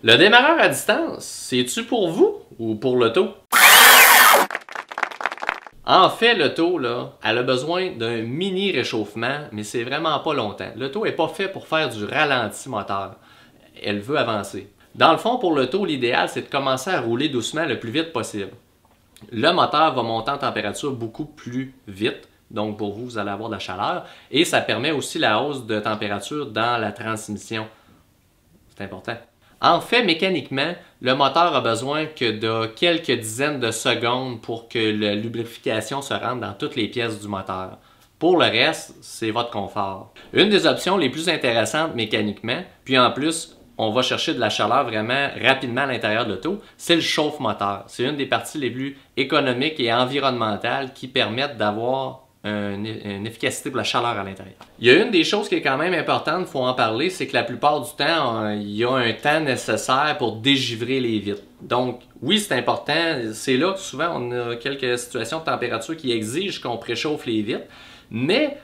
Le démarreur à distance, c'est-tu pour vous ou pour l'auto? En fait, l'auto, là, elle a besoin d'un mini réchauffement, mais c'est vraiment pas longtemps. L'auto n'est pas fait pour faire du ralenti moteur. Elle veut avancer. Dans le fond, pour l'auto, l'idéal, c'est de commencer à rouler doucement le plus vite possible. Le moteur va monter en température beaucoup plus vite. Donc, pour vous, vous allez avoir de la chaleur. Et ça permet aussi la hausse de température dans la transmission. C'est important. En fait, mécaniquement, le moteur a besoin que de quelques dizaines de secondes pour que la lubrification se rende dans toutes les pièces du moteur. Pour le reste, c'est votre confort. Une des options les plus intéressantes mécaniquement, puis en plus, on va chercher de la chaleur vraiment rapidement à l'intérieur de l'auto, c'est le chauffe-moteur. C'est une des parties les plus économiques et environnementales qui permettent d'avoir une efficacité pour la chaleur à l'intérieur. Il y a une des choses qui est quand même importante, il faut en parler, c'est que la plupart du temps, il y a un temps nécessaire pour dégivrer les vitres. Donc, oui, c'est important. C'est là que souvent, on a quelques situations de température qui exigent qu'on préchauffe les vitres. Mais,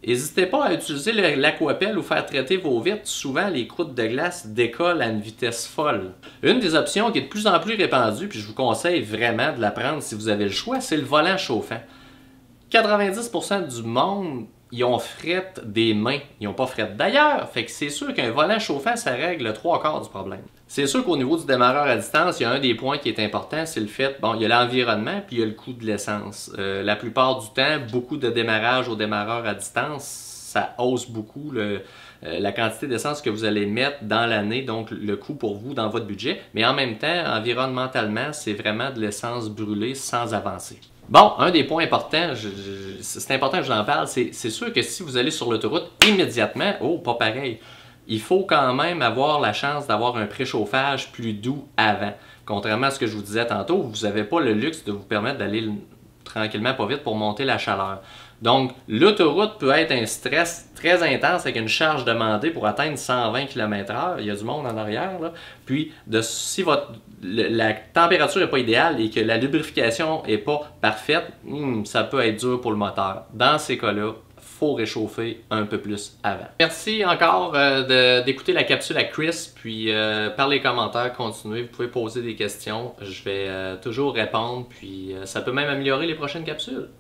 n'hésitez pas à utiliser l'aquapelle ou faire traiter vos vitres. Souvent, les croûtes de glace décollent à une vitesse folle. Une des options qui est de plus en plus répandue, puis je vous conseille vraiment de la prendre si vous avez le choix, c'est le volant chauffant. 90% du monde, ils ont fret des mains, ils n'ont pas fret d'ailleurs. Fait que c'est sûr qu'un volant chauffant, ça règle 3/4 du problème. C'est sûr qu'au niveau du démarreur à distance, il y a un des points qui est important, c'est le fait, bon, il y a l'environnement puis il y a le coût de l'essence. La plupart du temps, beaucoup de démarrage au démarreur à distance, ça hausse beaucoup la quantité d'essence que vous allez mettre dans l'année, donc le coût pour vous dans votre budget. Mais en même temps, environnementalement, c'est vraiment de l'essence brûlée sans avancer. Bon, un des points importants, c'est important que je vous en parle, c'est sûr que si vous allez sur l'autoroute immédiatement, oh, pas pareil, il faut quand même avoir la chance d'avoir un préchauffage plus doux avant. Contrairement à ce que je vous disais tantôt, vous n'avez pas le luxe de vous permettre d'aller tranquillement pas vite pour monter la chaleur. Donc, l'autoroute peut être un stress très intense avec une charge demandée pour atteindre 120 km/h. Il y a du monde en arrière. Là. Puis, si la température n'est pas idéale et que la lubrification n'est pas parfaite, ça peut être dur pour le moteur. Dans ces cas-là, il faut réchauffer un peu plus avant. Merci encore d'écouter la capsule à Chris. Puis, par les commentaires, continuez. Vous pouvez poser des questions. Je vais toujours répondre. Puis, ça peut même améliorer les prochaines capsules.